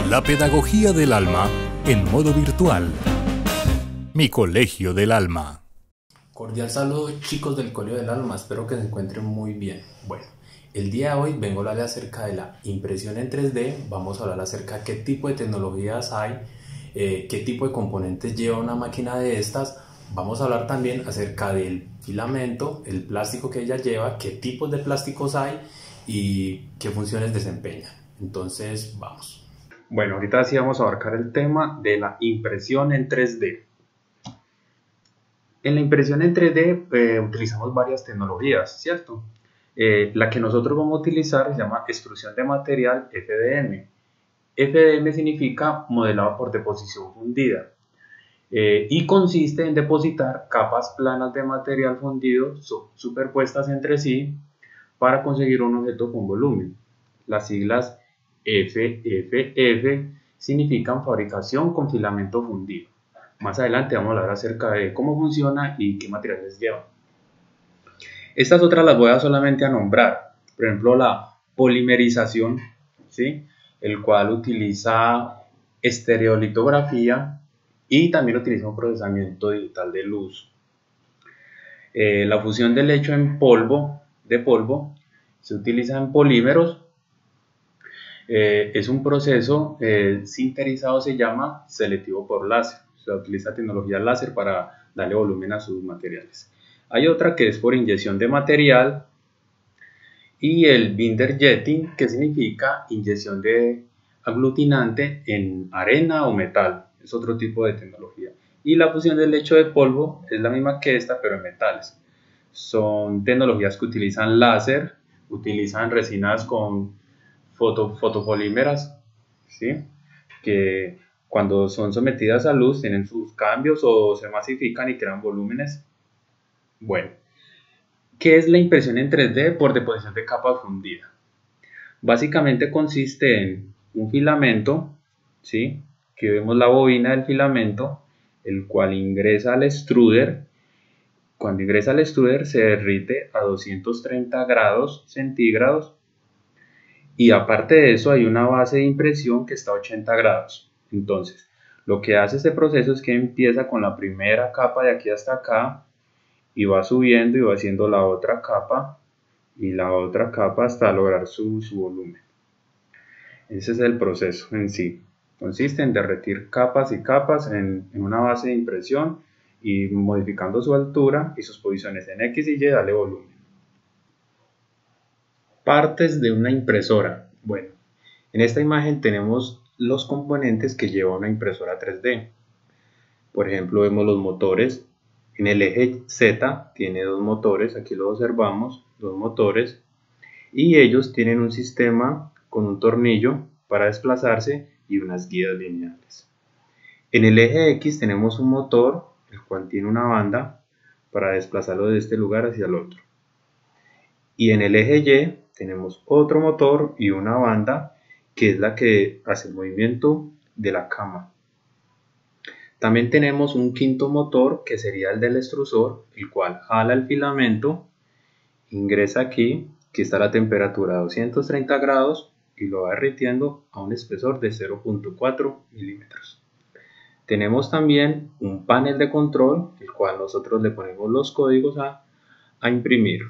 La pedagogía del alma en modo virtual. Mi Colegio del Alma. Cordial saludo, chicos del Colegio del Alma, espero que se encuentren muy bien. Bueno, el día de hoy vengo a hablar acerca de la impresión en 3D. Vamos a hablar acerca de qué tipo de tecnologías hay, qué tipo de componentes lleva una máquina de estas. Vamos a hablar también acerca del filamento, el plástico que ella lleva, qué tipos de plásticos hay y qué funciones desempeñan. Entonces, vamos. Bueno, ahorita sí vamos a abarcar el tema de la impresión en 3D. En la impresión en 3D utilizamos varias tecnologías, ¿cierto? La que nosotros vamos a utilizar se llama extrusión de material FDM. FDM significa modelado por deposición fundida y consiste en depositar capas planas de material fundido superpuestas entre sí para conseguir un objeto con volumen. Las siglas FFF significan fabricación con filamento fundido. Más adelante vamos a hablar acerca de cómo funciona y qué materiales lleva. Estas otras las voy a solamente a nombrar. Por ejemplo, la polimerización, ¿sí? El cual utiliza estereolitografía y también utiliza un procesamiento digital de luz. La fusión del hecho en polvo, se utiliza en polímeros. Es un proceso sinterizado, se llama selectivo por láser. Se utiliza tecnología láser para darle volumen a sus materiales. Hay otra que es por inyección de material y el binder jetting, que significa inyección de aglutinante en arena o metal. Es otro tipo de tecnología. Y la fusión del lecho de polvo es la misma que esta, pero en metales. Son tecnologías que utilizan láser, utilizan resinas con fotopolímeras, ¿sí? Que cuando son sometidas a luz tienen sus cambios o se masifican y crean volúmenes. Bueno, ¿qué es la impresión en 3D por deposición de capa fundida? Básicamente consiste en un filamento, ¿sí? Que vemos la bobina del filamento, el cual ingresa al extruder. Cuando ingresa al extruder se derrite a 230 grados centígrados. Y aparte de eso hay una base de impresión que está a 80 grados. Entonces, lo que hace este proceso es que empieza con la primera capa de aquí hasta acá y va subiendo y va haciendo la otra capa y la otra capa hasta lograr su volumen. Ese es el proceso en sí. Consiste en derretir capas y capas en una base de impresión y modificando su altura y sus posiciones en X y Y, darle volumen. Partes de una impresora. Bueno, en esta imagen tenemos los componentes que lleva una impresora 3D. Por ejemplo, vemos los motores. En el eje Z tiene dos motores, aquí lo observamos, dos motores, y ellos tienen un sistema con un tornillo para desplazarse y unas guías lineales. En el eje X tenemos un motor, el cual tiene una banda para desplazarlo de este lugar hacia el otro. Y en el eje Y tenemos otro motor y una banda que es la que hace el movimiento de la cama. También tenemos un quinto motor que sería el del extrusor, el cual jala el filamento, ingresa aquí, que está la temperatura a 230 grados y lo va derritiendo a un espesor de 0.4 milímetros. Tenemos también un panel de control, el cual nosotros le ponemos los códigos a imprimir.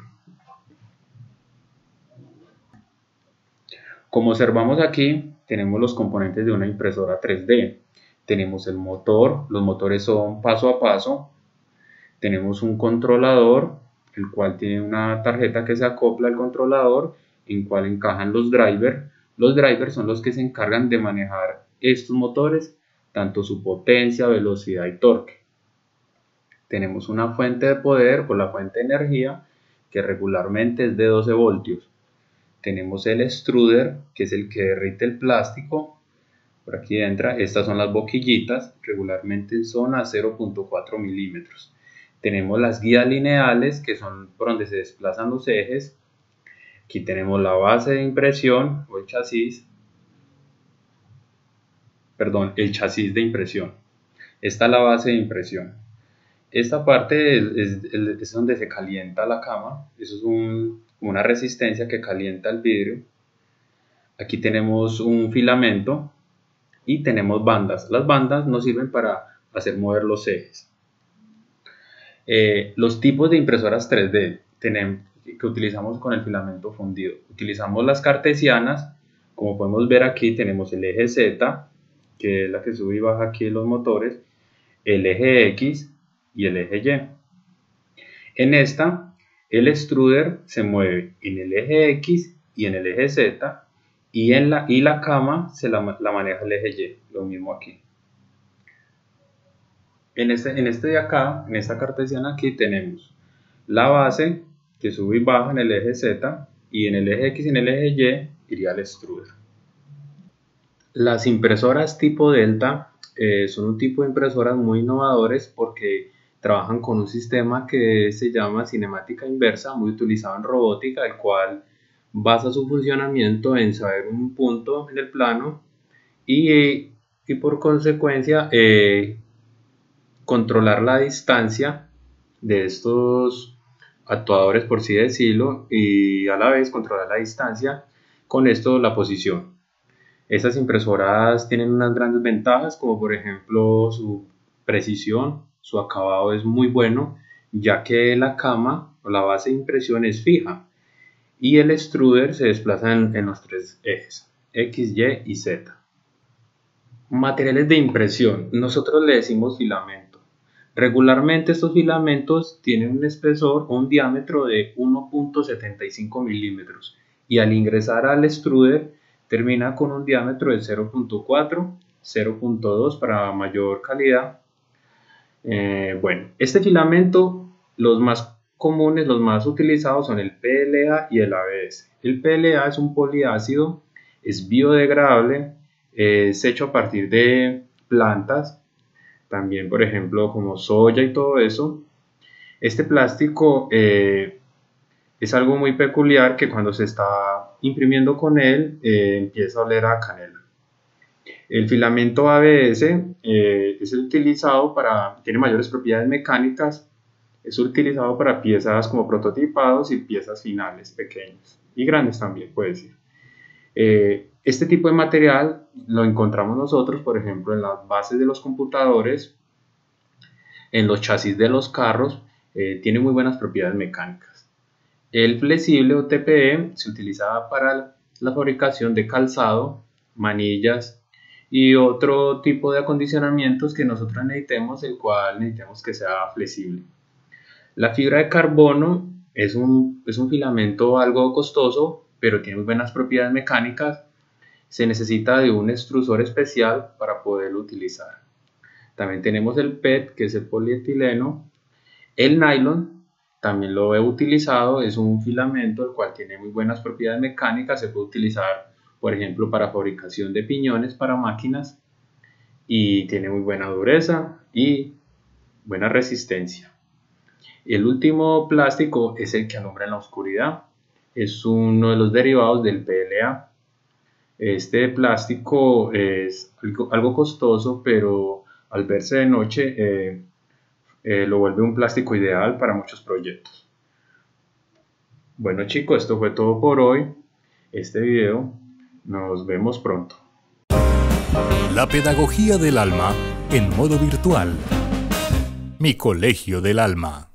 Como observamos aquí, tenemos los componentes de una impresora 3D. Tenemos el motor, los motores son paso a paso. Tenemos un controlador, el cual tiene una tarjeta que se acopla al controlador, en cual encajan los drivers. Los drivers son los que se encargan de manejar estos motores, tanto su potencia, velocidad y torque. Tenemos una fuente de poder o la fuente de energía, que regularmente es de 12 voltios. Tenemos el extruder, que es el que derrite el plástico. Por aquí entra, estas son las boquillitas, regularmente son a 0.4 milímetros. Tenemos las guías lineales, que son por donde se desplazan los ejes. Aquí tenemos la base de impresión o el chasis de impresión. Esta es la base de impresión. Esta parte es donde se calienta la cama. Eso es una resistencia que calienta el vidrio. Aquí tenemos un filamento, y tenemos bandas. Las bandas nos sirven para hacer mover los ejes. Los tipos de impresoras 3D que utilizamos con el filamento fundido. Utilizamos las cartesianas, como podemos ver aquí tenemos el eje Z, que es la que sube y baja aquí en los motores, el eje X y el eje Y. En esta, el extruder se mueve en el eje X y en el eje Z, y la cama la maneja el eje Y, lo mismo aquí. En este de acá, en esta cartesiana aquí, tenemos la base que sube y baja en el eje Z, y en el eje X y en el eje Y iría el extruder. Las impresoras tipo Delta son un tipo de impresoras muy innovadores porque trabajan con un sistema que se llama cinemática inversa, muy utilizado en robótica, el cual basa su funcionamiento en saber un punto en el plano y por consecuencia controlar la distancia de estos actuadores, por así decirlo, y a la vez controlar la distancia, con esto la posición. Estas impresoras tienen unas grandes ventajas, como por ejemplo su precisión, su acabado es muy bueno, ya que la cama o la base de impresión es fija y el extruder se desplaza en los tres ejes, X, Y y Z. Materiales de impresión, nosotros le decimos filamento. Regularmente estos filamentos tienen un espesor o un diámetro de 1.75 milímetros y al ingresar al extruder termina con un diámetro de 0.4, 0.2 para mayor calidad. Bueno, este filamento, los más comunes, los más utilizados son el PLA y el ABS. El PLA es un poliácido, es biodegradable, es hecho a partir de plantas, también por ejemplo como soya y todo eso. Este plástico es algo muy peculiar que cuando se está imprimiendo con él empieza a oler a canela. El filamento ABS es utilizado tiene mayores propiedades mecánicas, es utilizado para piezas como prototipados y piezas finales pequeñas y grandes también puede decir. Este tipo de material lo encontramos nosotros, por ejemplo, en las bases de los computadores, en los chasis de los carros, tiene muy buenas propiedades mecánicas. El flexible o TPE se utiliza para la fabricación de calzado, manillas y otro tipo de acondicionamientos que nosotros necesitemos, el cual necesitamos que sea flexible. La fibra de carbono es un filamento algo costoso, pero tiene buenas propiedades mecánicas. Se necesita de un extrusor especial para poderlo utilizar. También tenemos el PET, que es el polietileno. El nylon también lo he utilizado, es un filamento el cual tiene muy buenas propiedades mecánicas. Se puede utilizar, por ejemplo, para fabricación de piñones para máquinas y tiene muy buena dureza y buena resistencia. El último plástico es el que alumbra en la oscuridad. Es uno de los derivados del PLA. Este plástico es algo costoso, pero al verse de noche lo vuelve un plástico ideal para muchos proyectos. Bueno chicos, esto fue todo por hoy. Este video, nos vemos pronto. La pedagogía del alma en modo virtual. Mi colegio del alma.